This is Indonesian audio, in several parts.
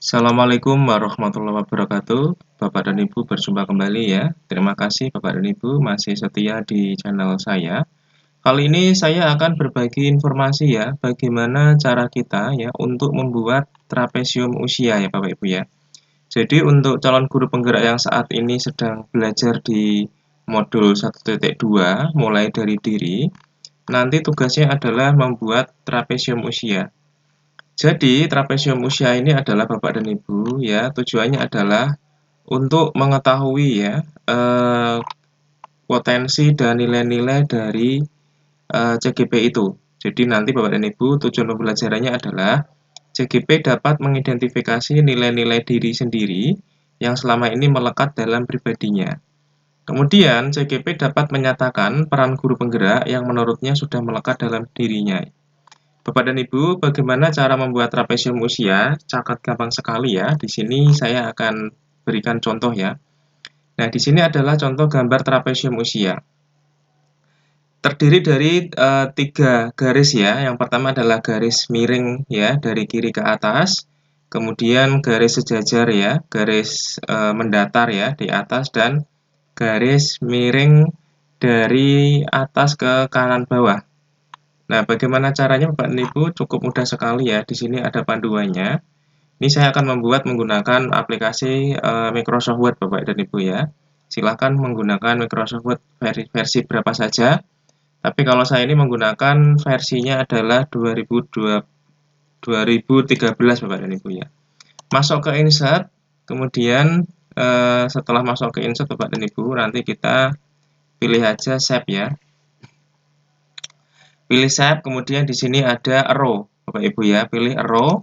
Assalamualaikum warahmatullahi wabarakatuh. Bapak dan Ibu berjumpa kembali ya. Terima kasih Bapak dan Ibu masih setia di channel saya. Kali ini saya akan berbagi informasi ya, bagaimana cara kita ya untuk membuat trapesium usia ya Bapak Ibu ya. Jadi untuk calon guru penggerak yang saat ini sedang belajar di modul 1.2 mulai dari diri, nanti tugasnya adalah membuat trapesium usia. Jadi, trapesium usia ini adalah Bapak dan Ibu ya, tujuannya adalah untuk mengetahui ya potensi dan nilai-nilai dari CGP itu. Jadi nanti Bapak dan Ibu tujuan pembelajarannya adalah CGP dapat mengidentifikasi nilai-nilai diri sendiri yang selama ini melekat dalam pribadinya. Kemudian CGP dapat menyatakan peran guru penggerak yang menurutnya sudah melekat dalam dirinya. Bapak dan Ibu, bagaimana cara membuat trapesium usia? Sangat gampang sekali ya. Di sini saya akan berikan contoh ya. Nah, di sini adalah contoh gambar trapesium usia. Terdiri dari tiga garis ya. Yang pertama adalah garis miring ya, dari kiri ke atas. Kemudian garis sejajar ya, garis mendatar ya di atas, dan garis miring dari atas ke kanan bawah. Nah, bagaimana caranya Bapak dan Ibu? Cukup mudah sekali ya. Di sini ada panduannya. Ini saya akan membuat menggunakan aplikasi Microsoft Word Bapak dan Ibu ya. Silakan menggunakan Microsoft Word versi berapa saja. Tapi kalau saya ini menggunakan versinya adalah 2013 Bapak dan Ibu ya. Masuk ke insert, kemudian setelah masuk ke insert Bapak dan Ibu, nanti kita pilih aja save ya. Pilih save, kemudian di sini ada arrow, Bapak Ibu ya, pilih arrow.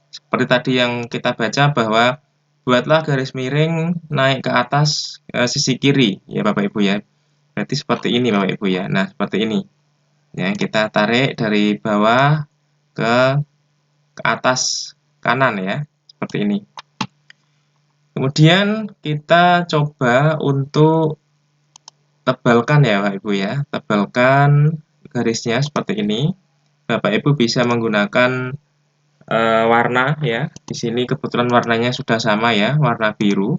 Seperti tadi yang kita baca bahwa buatlah garis miring naik ke atas sisi kiri ya Bapak Ibu ya. Berarti seperti ini Bapak Ibu ya. Nah, seperti ini. Ya, kita tarik dari bawah ke atas kanan ya, seperti ini. Kemudian kita coba untuk tebalkan ya Bapak Ibu ya. Tebalkan garisnya seperti ini. Bapak Ibu bisa menggunakan warna ya. Di sini kebetulan warnanya sudah sama ya, warna biru.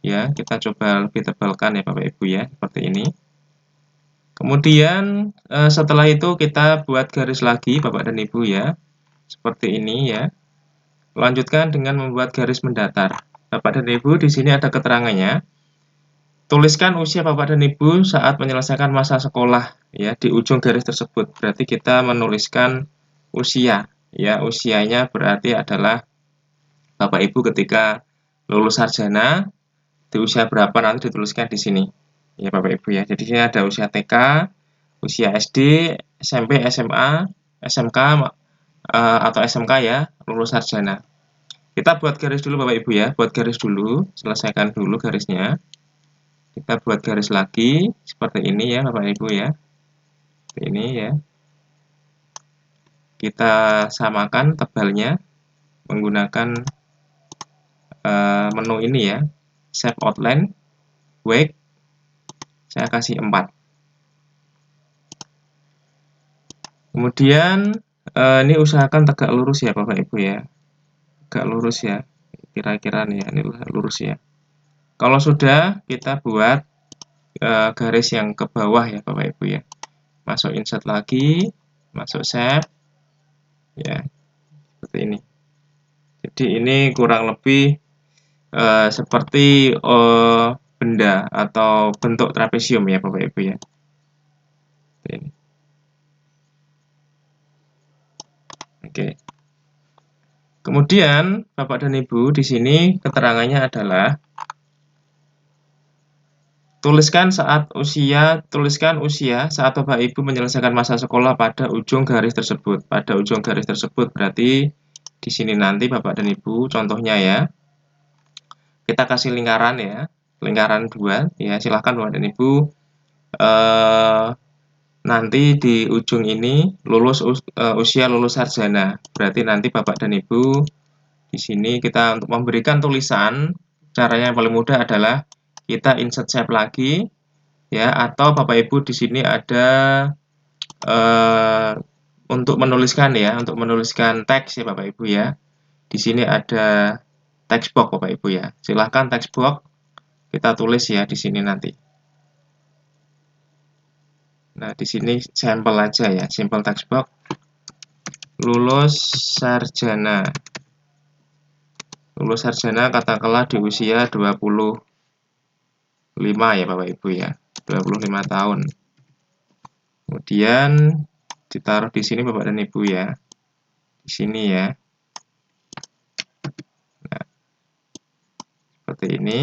Ya, kita coba lebih tebalkan ya Bapak Ibu ya, seperti ini. Kemudian setelah itu kita buat garis lagi Bapak dan Ibu ya, seperti ini ya. Lanjutkan dengan membuat garis mendatar. Bapak dan Ibu, di sini ada keterangannya. Tuliskan usia Bapak dan Ibu saat menyelesaikan masa sekolah ya di ujung garis tersebut. Berarti kita menuliskan usia ya, usianya berarti adalah Bapak Ibu ketika lulus sarjana di usia berapa nanti dituliskan di sini. Ya Bapak Ibu ya. Jadi sini ada usia TK, usia SD, SMP, SMA, SMK atau SMK ya, lulus sarjana. Kita buat garis dulu Bapak Ibu ya, buat garis dulu, selesaikan dulu garisnya. Kita buat garis lagi seperti ini ya Bapak Ibu ya. Seperti ini ya. Kita samakan tebalnya menggunakan menu ini ya. Shape outline, wake, saya kasih 4. Kemudian ini usahakan tegak lurus ya Bapak Ibu ya. Tegak lurus ya. Kira-kira nih ya, ini lurus ya. Kalau sudah, kita buat garis yang ke bawah ya Bapak Ibu ya. Masuk insert lagi, masuk shape. Ya, seperti ini. Jadi ini kurang lebih seperti benda atau bentuk trapesium ya Bapak Ibu ya. Seperti ini. Oke. Kemudian Bapak dan Ibu di sini keterangannya adalah tuliskan usia saat Bapak Ibu menyelesaikan masa sekolah pada ujung garis tersebut. Pada ujung garis tersebut berarti di sini nanti Bapak dan Ibu contohnya ya. Kita kasih lingkaran ya, lingkaran 2 ya. Silahkan Bapak dan Ibu nanti di ujung ini usia lulus sarjana. Berarti nanti Bapak dan Ibu di sini kita untuk memberikan tulisan, caranya yang paling mudah adalah kita insert shape lagi ya, atau Bapak Ibu di sini ada untuk menuliskan ya, untuk menuliskan teks ya Bapak Ibu ya. Di sini ada text box Bapak Ibu ya. Silahkan text box kita tulis ya di sini nanti. Nah, di sini sampel aja ya, simple text box. Lulus sarjana. Lulus sarjana katakanlah di usia 25 ya Bapak Ibu ya. 25 tahun. Kemudian ditaruh di sini Bapak dan Ibu ya. Di sini ya. Nah, seperti ini.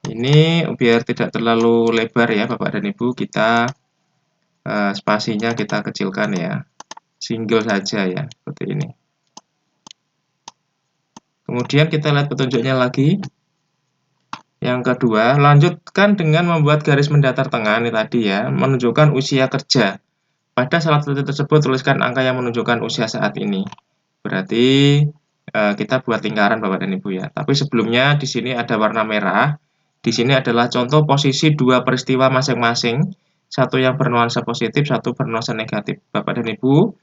Ini biar tidak terlalu lebar ya Bapak dan Ibu, kita spasinya kita kecilkan ya. Single saja ya, seperti ini. Kemudian kita lihat petunjuknya lagi. Yang kedua, lanjutkan dengan membuat garis mendatar tengah ini tadi ya, menunjukkan usia kerja. Pada salah satu tersebut tuliskan angka yang menunjukkan usia saat ini. Berarti kita buat lingkaran Bapak dan Ibu ya. Tapi sebelumnya di sini ada warna merah. Di sini adalah contoh posisi dua peristiwa masing-masing. Satu yang bernuansa positif, satu bernuansa negatif. Bapak dan Ibu,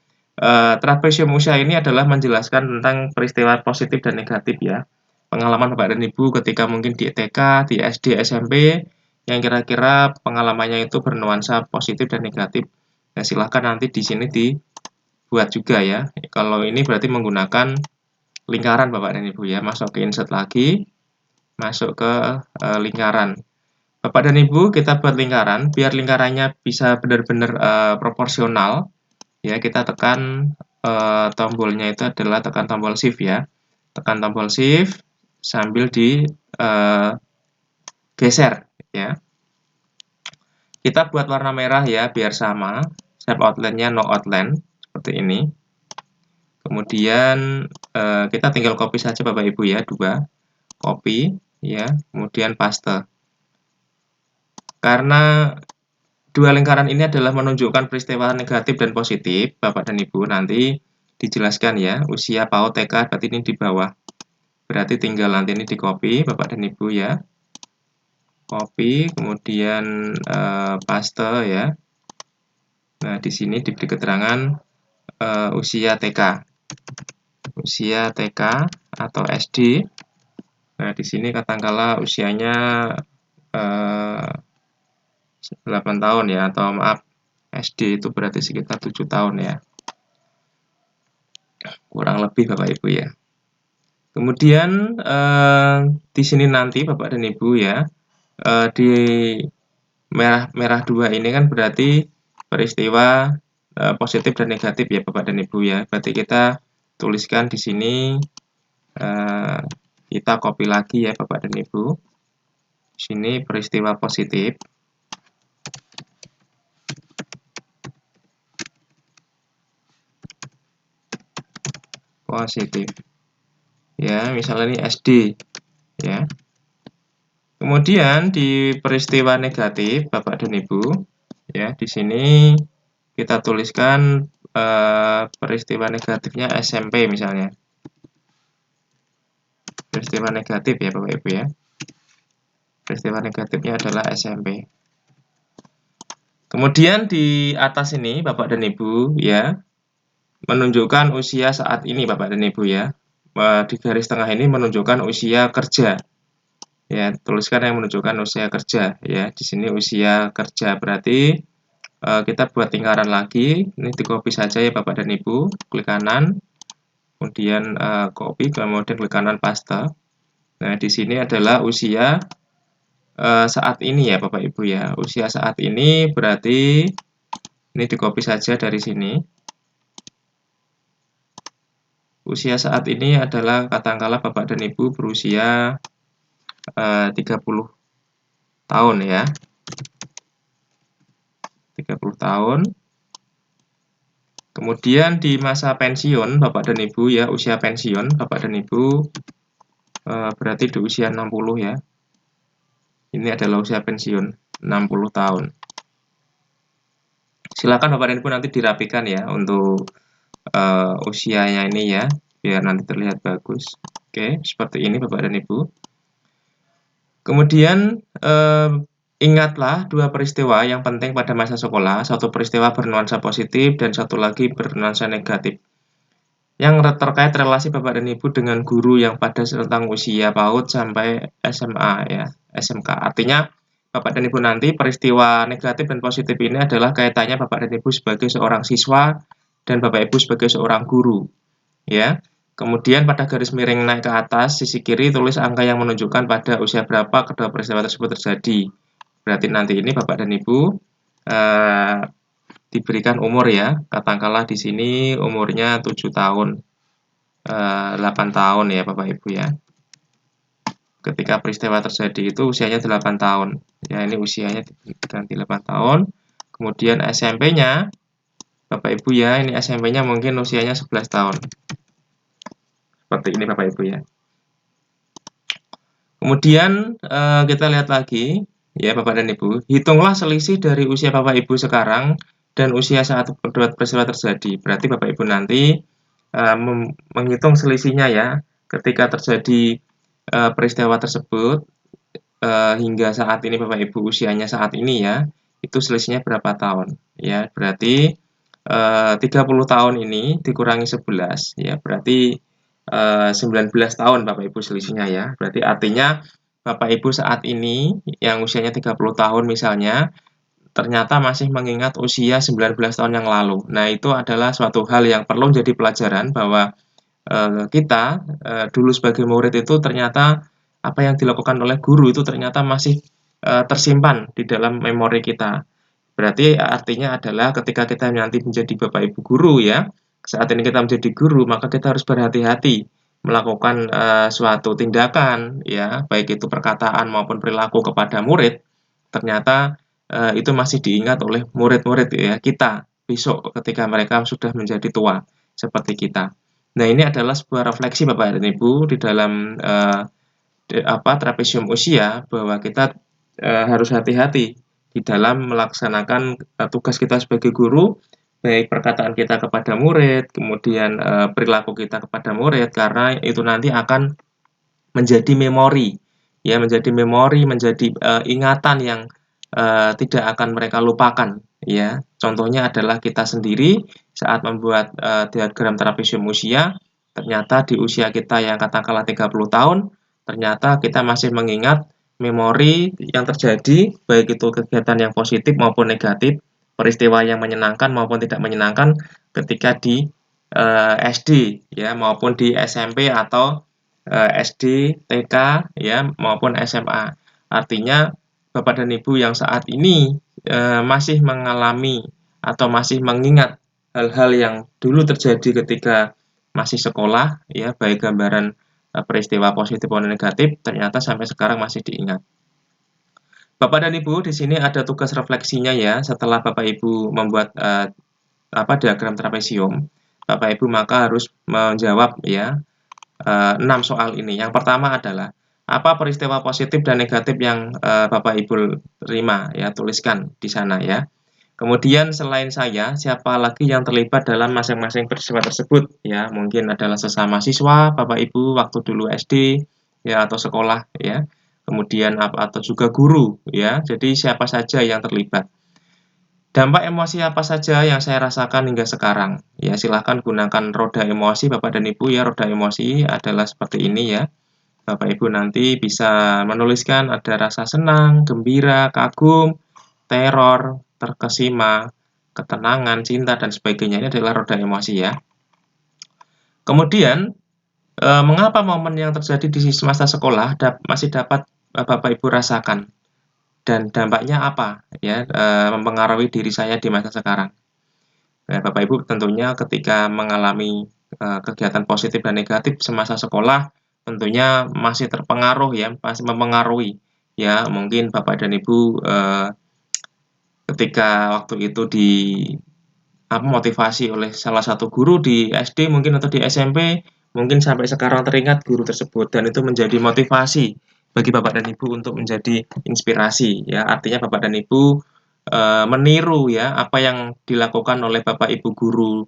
trapesium usia ini adalah menjelaskan tentang peristiwa positif dan negatif ya. Pengalaman Bapak dan Ibu ketika mungkin di TK, di SD, SMP, yang kira-kira pengalamannya itu bernuansa positif dan negatif. Nah, silahkan nanti di sini dibuat juga ya. Kalau ini berarti menggunakan lingkaran Bapak dan Ibu ya. Masuk ke insert lagi, masuk ke lingkaran. Bapak dan Ibu, kita buat lingkaran. Biar lingkarannya bisa benar-benar proporsional, ya kita tekan tombolnya itu adalah tekan tombol shift ya. Tekan tombol shift sambil di geser ya. Kita buat warna merah ya biar sama. Shape outline-nya no outline seperti ini. Kemudian kita tinggal copy saja Bapak Ibu ya, 2. Copy ya, kemudian paste. Karena dua lingkaran ini adalah menunjukkan peristiwa negatif dan positif, Bapak dan Ibu nanti dijelaskan ya, usia PAUD TK berarti ini di bawah. Berarti tinggal nanti ini di copy Bapak dan Ibu ya. Copy, kemudian paste ya. Nah, di sini diberi keterangan usia TK. Usia TK atau SD. Nah, di sini katakanlah usianya 8 tahun ya, atau maaf, SD itu berarti sekitar 7 tahun ya. Kurang lebih Bapak Ibu ya. Kemudian di sini nanti Bapak dan Ibu ya, di merah 2 ini kan berarti peristiwa positif dan negatif ya Bapak dan Ibu ya. Berarti kita tuliskan di sini, kita copy lagi ya Bapak dan Ibu. Di sini peristiwa positif. Positif. Ya, misalnya ini SD ya. Kemudian di peristiwa negatif Bapak dan Ibu ya, di sini kita tuliskan peristiwa negatifnya SMP misalnya. Peristiwa negatif ya Bapak Ibu ya. Peristiwa negatifnya adalah SMP. Kemudian di atas ini Bapak dan Ibu ya, menunjukkan usia saat ini Bapak dan Ibu ya. Di garis tengah ini menunjukkan usia kerja. Ya, tuliskan yang menunjukkan usia kerja ya. Di sini usia kerja berarti kita buat lingkaran lagi. Ini di copy saja ya Bapak dan Ibu. Klik kanan, kemudian copy, kemudian klik kanan paste. Nah, di sini adalah usia saat ini ya Bapak Ibu ya. Usia saat ini berarti ini di copy saja dari sini. Usia saat ini adalah katakanlah Bapak dan Ibu berusia 30 tahun ya. 30 tahun. Kemudian di masa pensiun Bapak dan Ibu ya, usia pensiun Bapak dan Ibu berarti di usia 60 ya. Ini adalah usia pensiun 60 tahun. Silakan Bapak dan Ibu nanti dirapikan ya untuk usianya ini ya, biar nanti terlihat bagus. Oke, seperti ini Bapak dan Ibu. Kemudian ingatlah 2 peristiwa yang penting pada masa sekolah. Satu peristiwa bernuansa positif dan satu lagi bernuansa negatif. yang terkait relasi Bapak dan Ibu dengan guru yang pada rentang usia PAUD sampai SMA ya, SMK. Artinya Bapak dan Ibu nanti peristiwa negatif dan positif ini adalah kaitannya Bapak dan Ibu sebagai seorang siswa dan Bapak Ibu sebagai seorang guru ya. Kemudian pada garis miring naik ke atas sisi kiri tulis angka yang menunjukkan pada usia berapa kedua peristiwa tersebut terjadi. Berarti nanti ini Bapak dan Ibu diberikan umur ya, katakanlah di sini umurnya 7 tahun, 8 tahun ya Bapak Ibu ya. Ketika peristiwa terjadi itu usianya 8 tahun. Ya, ini usianya diganti 8 tahun. Kemudian SMP-nya Bapak Ibu ya, ini SMP-nya mungkin usianya 11 tahun. Seperti ini Bapak Ibu ya. Kemudian kita lihat lagi ya Bapak dan Ibu, hitunglah selisih dari usia Bapak Ibu sekarang dan usia saat kedua peristiwa terjadi. Berarti Bapak Ibu nanti menghitung selisihnya ya, ketika terjadi peristiwa tersebut hingga saat ini Bapak Ibu usianya saat ini ya, itu selisihnya berapa tahun ya. Berarti 30 tahun ini dikurangi 11 ya, berarti 19 tahun Bapak Ibu selisihnya ya. Berarti artinya Bapak Ibu saat ini yang usianya 30 tahun misalnya ternyata masih mengingat usia 19 tahun yang lalu. Nah, itu adalah suatu hal yang perlu jadi pelajaran bahwa kita dulu sebagai murid itu ternyata apa yang dilakukan oleh guru itu ternyata masih tersimpan di dalam memori kita. Berarti artinya adalah ketika kita nanti menjadi Bapak Ibu guru ya, saat ini kita menjadi guru, maka kita harus berhati-hati melakukan suatu tindakan ya, baik itu perkataan maupun perilaku kepada murid, ternyata itu masih diingat oleh murid-murid ya kita besok ketika mereka sudah menjadi tua seperti kita. Nah, ini adalah sebuah refleksi Bapak dan Ibu di dalam trapesium usia bahwa kita harus hati-hati di dalam melaksanakan tugas kita sebagai guru, baik perkataan kita kepada murid, kemudian perilaku kita kepada murid, karena itu nanti akan menjadi memori, ya menjadi memori, menjadi ingatan yang tidak akan mereka lupakan, ya. Contohnya adalah kita sendiri saat membuat diagram trapesium usia, ternyata di usia kita yang katakanlah 30 tahun, ternyata kita masih mengingat memori yang terjadi, baik itu kegiatan yang positif maupun negatif, peristiwa yang menyenangkan maupun tidak menyenangkan ketika di SD ya maupun di SMP atau SD, TK ya maupun SMA. Artinya Bapak dan Ibu yang saat ini masih mengalami atau masih mengingat hal-hal yang dulu terjadi ketika masih sekolah ya, baik gambaran peristiwa positif maupun negatif ternyata sampai sekarang masih diingat. Bapak dan Ibu, di sini ada tugas refleksinya ya. Setelah Bapak Ibu membuat diagram trapesium, Bapak Ibu maka harus menjawab ya 6 soal ini. Yang pertama adalah apa peristiwa positif dan negatif yang Bapak Ibu terima ya, tuliskan di sana ya. Kemudian selain saya, siapa lagi yang terlibat dalam masing-masing peristiwa tersebut ya? Mungkin adalah sesama siswa Bapak Ibu waktu dulu SD ya atau sekolah ya. Kemudian atau juga guru ya. Jadi siapa saja yang terlibat. Dampak emosi apa saja yang saya rasakan hingga sekarang? Ya, silahkan gunakan roda emosi Bapak dan Ibu ya. Roda emosi adalah seperti ini ya. Bapak Ibu nanti bisa menuliskan ada rasa senang, gembira, kagum, teror, terkesima, ketenangan, cinta, dan sebagainya. Ini adalah roda emosi ya. Kemudian, mengapa momen yang terjadi di masa sekolah masih dapat Bapak Ibu rasakan? Dan dampaknya apa ya mempengaruhi diri saya di masa sekarang. Nah, Bapak Ibu tentunya ketika mengalami kegiatan positif dan negatif semasa sekolah tentunya masih terpengaruh ya, masih mempengaruhi ya. Mungkin Bapak dan Ibu ketika waktu itu motivasi oleh salah satu guru di SD mungkin atau di SMP, mungkin sampai sekarang teringat guru tersebut dan itu menjadi motivasi bagi Bapak dan Ibu untuk menjadi inspirasi ya. Artinya Bapak dan Ibu meniru ya apa yang dilakukan oleh Bapak Ibu guru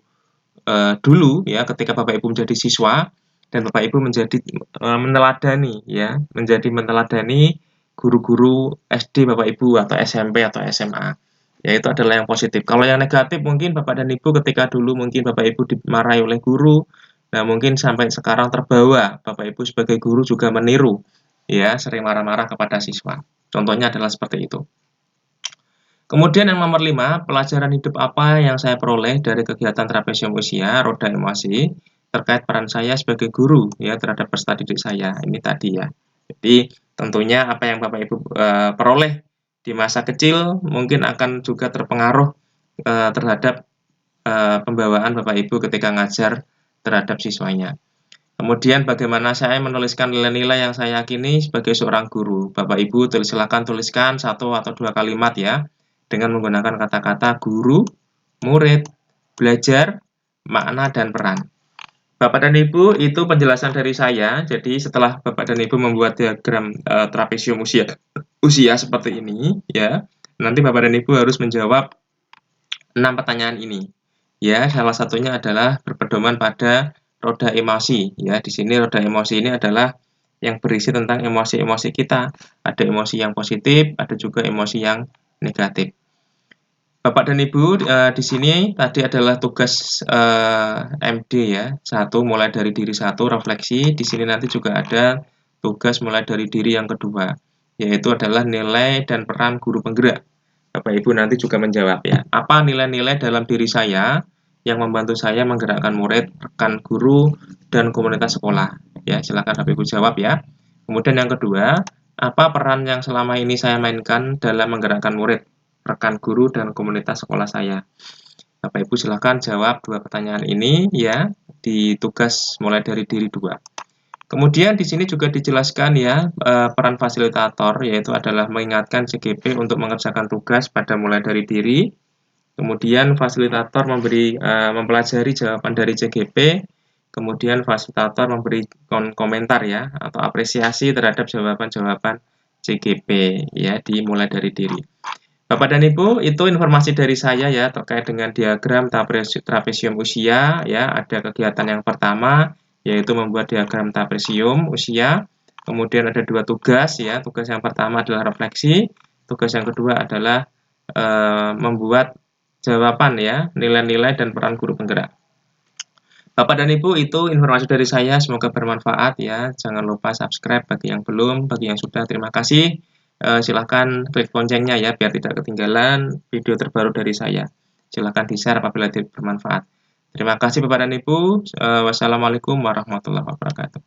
dulu ya ketika Bapak Ibu menjadi siswa dan Bapak Ibu menjadi meneladani ya, menjadi meneladani guru-guru SD Bapak Ibu atau SMP atau SMA. Ya itu adalah yang positif. Kalau yang negatif mungkin Bapak dan Ibu ketika dulu mungkin Bapak Ibu dimarahi oleh guru, Nah, mungkin sampai sekarang terbawa Bapak Ibu sebagai guru juga meniru, ya, sering marah-marah kepada siswa. Contohnya adalah seperti itu. Kemudian yang nomor 5, pelajaran hidup apa yang saya peroleh dari kegiatan trapesium usia, roda emosi, terkait peran saya sebagai guru ya terhadap peserta didik saya. Ini tadi ya. Jadi tentunya apa yang Bapak Ibu peroleh di masa kecil mungkin akan juga terpengaruh terhadap pembawaan Bapak Ibu ketika ngajar terhadap siswanya. Kemudian bagaimana saya menuliskan nilai-nilai yang saya yakini sebagai seorang guru. Bapak Ibu silakan tuliskan 1 atau 2 kalimat ya, dengan menggunakan kata-kata guru, murid, belajar, makna, dan peran. Bapak dan Ibu, itu penjelasan dari saya. Jadi setelah Bapak dan Ibu membuat diagram trapesium usia seperti ini, ya, nanti Bapak dan Ibu harus menjawab 6 pertanyaan ini. Ya, salah satunya adalah berpedoman pada roda emosi. Ya, di sini roda emosi ini adalah yang berisi tentang emosi-emosi kita. Ada emosi yang positif, ada juga emosi yang negatif. Bapak dan Ibu, di sini tadi adalah tugas MD ya, 1 mulai dari diri 1 refleksi. Di sini nanti juga ada tugas mulai dari diri yang kedua, yaitu adalah nilai dan peran guru penggerak. Bapak Ibu nanti juga menjawab ya, apa nilai-nilai dalam diri saya yang membantu saya menggerakkan murid, rekan guru, dan komunitas sekolah. Ya, silakan Bapak Ibu jawab ya. Kemudian yang kedua, apa peran yang selama ini saya mainkan dalam menggerakkan murid, rekan guru, dan komunitas sekolah saya. Bapak Ibu silakan jawab 2 pertanyaan ini ya di tugas mulai dari diri 2. Kemudian di sini juga dijelaskan ya peran fasilitator, yaitu adalah mengingatkan CGP untuk mengerjakan tugas pada mulai dari diri. Kemudian fasilitator mempelajari jawaban dari CGP. Kemudian fasilitator memberi komentar ya atau apresiasi terhadap jawaban-jawaban CGP ya dimulai dari diri. Bapak dan Ibu, itu informasi dari saya ya terkait dengan diagram trapesium usia ya. Ada kegiatan yang pertama yaitu membuat diagram trapesium usia. Kemudian ada 2 tugas ya. Tugas yang pertama adalah refleksi, tugas yang kedua adalah membuat jawaban ya, nilai-nilai dan peran guru penggerak. Bapak dan Ibu, itu informasi dari saya, semoga bermanfaat ya. Jangan lupa subscribe bagi yang belum, bagi yang sudah terima kasih. Silahkan klik loncengnya ya biar tidak ketinggalan video terbaru dari saya. Silahkan di-share apabila bermanfaat. Terima kasih Bapak dan Ibu. Wassalamualaikum warahmatullahi wabarakatuh.